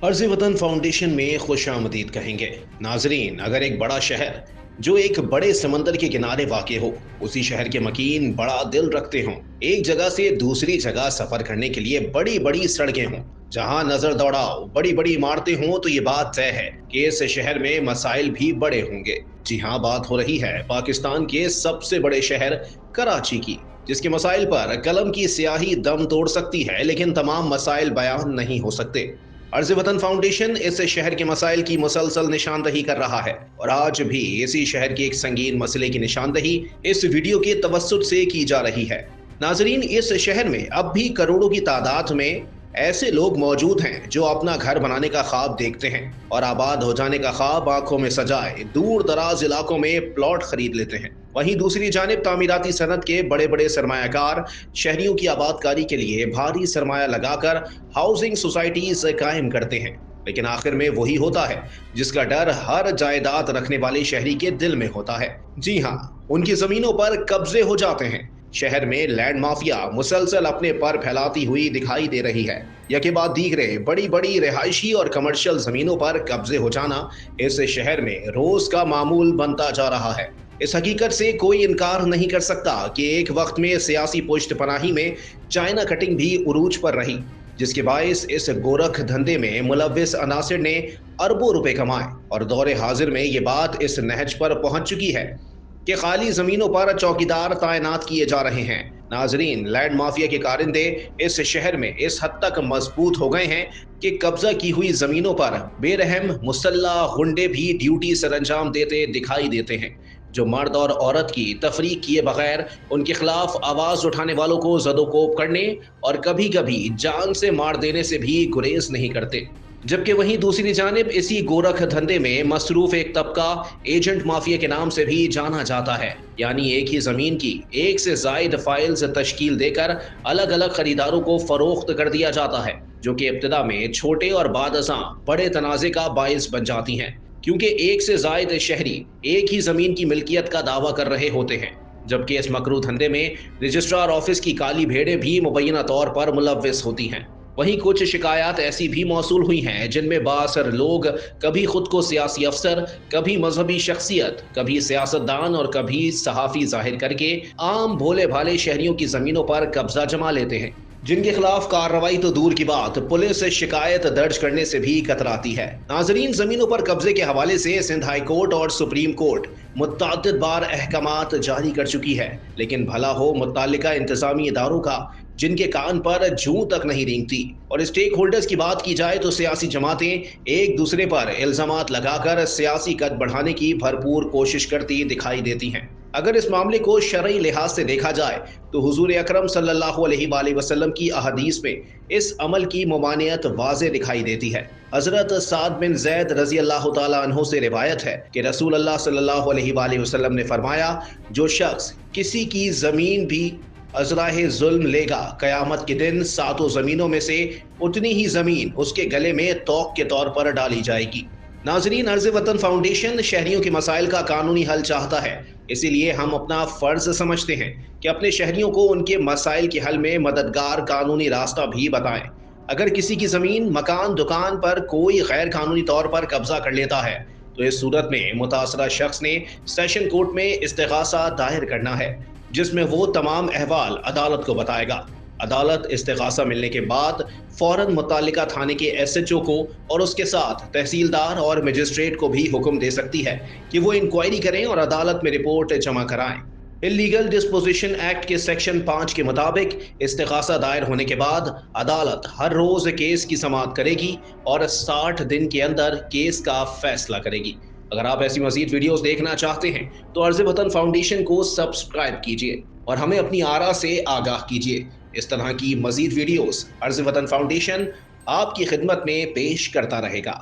अर्ज़ वतन फाउंडेशन में खुश आमदीद कहेंगे। नाजरीन, अगर एक बड़ा शहर जो एक बड़े समंदर के किनारे वाक़ हो, उसी शहर के मकीन बड़ा दिल रखते हों, एक जगह से दूसरी जगह सफ़र करने के लिए बड़ी बड़ी सड़कें हों, जहां नज़र दौड़ाओ बड़ी बड़ी इमारतें हों, तो ये बात तय है कि इस शहर में मसाइल भी बड़े होंगे। जी हाँ, बात हो रही है पाकिस्तान के सबसे बड़े शहर कराची की, जिसके मसाइल पर कलम की स्याही दम तोड़ सकती है, लेकिन तमाम मसाइल बयान नहीं हो सकते। अर्ज़ वतन फाउंडेशन इस शहर के मसाइल की मुसलसल निशानदही कर रहा है, और आज भी इसी शहर के एक संगीन मसले की निशानदही इस वीडियो के तवस्सुत से की जा रही है। नाजरीन, इस शहर में अब भी करोड़ों की तादाद में ऐसे लोग मौजूद हैं जो अपना घर बनाने का ख्वाब देखते हैं और आबाद हो जाने का ख्वाब आंखों में सजाए दूर दराज इलाकों में प्लॉट खरीद लेते हैं। वहीं दूसरी जानिब तामीराती सनत के बड़े बड़े सरमायाकार शहरियों की आबादकारी के लिए भारी सरमाया लगाकर हाउसिंग सोसाइटीज कायम करते हैं, लेकिन आखिर में वही होता है जिसका डर हर जायदाद रखने वाले शहरी के दिल में होता है। जी हाँ, उनकी जमीनों पर कब्जे हो जाते हैं। शहर में लैंड माफिया मुसलसल अपने पर फैलाती हुई दिखाई दे रही है। यके बाद दीगरे बड़ी बड़ी रिहायशी और कमर्शियल जमीनों पर कब्जे हो जाना इस शहर में रोज का मामूल बनता जा रहा है। इस हकीकत से कोई इनकार नहीं कर सकता कि एक वक्त में सियासी पुष्ट पनाही में चाइना कटिंग भी उरूज पर रही, जिसके बायस इस गोरख धंधे में मुलव्विस अनासिर ने अरबों रुपए कमाए, और दौरे हाजिर में ये बात इस नहज पर पहुंच चुकी है कि खाली जमीनों पर चौकीदार तैनात किए जा रहे हैं। नाजरीन, लैंड माफिया के कारिंदे इस शहर में इस हद तक मजबूत हो गए हैं कि कब्जा की हुई जमीनों पर बेरहम मुसल्ला गुंडे भी ड्यूटी सरंजाम देते दिखाई देते हैं, जो मर्द और औरत की तफरीक किए बगैर उनके खिलाफ आवाज उठाने वालों को जदोकोब करने और कभी कभी जान से मार देने से भी गुरेज नहीं करते। जबकि वहीं दूसरी जानिब इसी गोरख धंधे में मसरूफ एक तबका एजेंट माफिया के नाम से भी जाना जाता है, यानी एक ही जमीन की एक से जायद फाइल्स तश्कील देकर अलग अलग खरीदारों को फरोख्त कर दिया जाता है, जो कि इब्तिदा में छोटे और बाद अज़ां बड़े तनाज़े का बायस बन जाती हैं, क्योंकि एक से जायद शहरी एक ही जमीन की मिल्कियत का दावा कर रहे होते हैं। जबकि इस मकरू धंधे में रजिस्ट्रार ऑफिस की काली भेड़ें भी मुबैना तौर पर मुलव्विस होती हैं। वहीं कुछ शिकायत ऐसी भी मौसूल हुई हैं जिनमें बासर लोग कभी खुद को सियासी अफसर, कभी मजहबी शख्सियत, कभी सियासतदान और कभी सहाफ़ी जाहिर करके आम भोले भाले शहरियों की जमीनों पर कब्जा जमा लेते हैं, जिनके खिलाफ कार्रवाई तो दूर की बात पुलिस शिकायत दर्ज करने से भी कतराती है। नाजरीन, जमीनों पर कब्जे के हवाले से सिंध हाई कोर्ट और सुप्रीम कोर्ट मुतअद्दिद बार अहकामात जारी कर चुकी है, लेकिन भला हो मुत्तल्लिका इंतजामी इदारों का, जिनके कान पर जूं तक नहीं रेंगती। और स्टेक होल्डर्स की बात की जाए तो सियासी जमातें एक दूसरे पर इल्जामात लगाकर सियासी कद बढ़ाने की भरपूर कोशिश करती दिखाई देती हैं। अगर इस मामले को शरई लिहाज से देखा जाए तो हुजूर अकरम सल्लल्लाहु अलैहि वसल्लम की अहदीस में इस अमल की ममानियत वाज़े दिखाई देती है। हजरत साद बिन जैद रजी अल्लाह तआला अन्हु से रिवायत है कि रसूल अल्लाह सल्लल्लाहु अलैहि वसल्लम ने फरमाया, जो शख्स किसी की जमीन भी अजराहे जुल्म लेगा, कयामत के दिन सातों जमीनों में से उतनी ही जमीन उसके गले में तौक के तौर पर डाली जाएगी। नाजरीन, अर्ज़ वतन फाउंडेशन शहरियों के मसाइल का कानूनी हल चाहता है, इसीलिए हम अपना फर्ज समझते हैं कि अपने शहरियों को उनके मसाइल के हल में मददगार कानूनी रास्ता भी बताएं। अगर किसी की जमीन, मकान, दुकान पर कोई गैर कानूनी तौर पर कब्जा कर लेता है तो इस सूरत में मुतासरा शख्स ने सेशन कोर्ट में इस्तिगासा दायर करना है, जिसमें वो तमाम अहवाल अदालत को बताएगा। अदालत इस्तिगासा मिलने के बाद फौरन मुत्तल्लिका थाने के एसएचओ को और उसके साथ तहसीलदार और मजिस्ट्रेट को भी हुक्म दे सकती है कि वो इंक्वायरी करें और अदालत में रिपोर्ट जमा कराएं। इल्लीगल डिस्पोजिशन एक्ट के सेक्शन 5 के मुताबिक इस्तिगासा दायर होने के बाद अदालत हर रोज केस की समाअत करेगी और 60 दिन के अंदर केस का फैसला करेगी। अगर आप ऐसी मजीद वीडियोस देखना चाहते हैं तो अर्ज़ वतन फाउंडेशन को सब्सक्राइब कीजिए और हमें अपनी आरा से आगाह कीजिए। इस तरह की मजीद वीडियोस अर्ज़ वतन फाउंडेशन आपकी खिदमत में पेश करता रहेगा।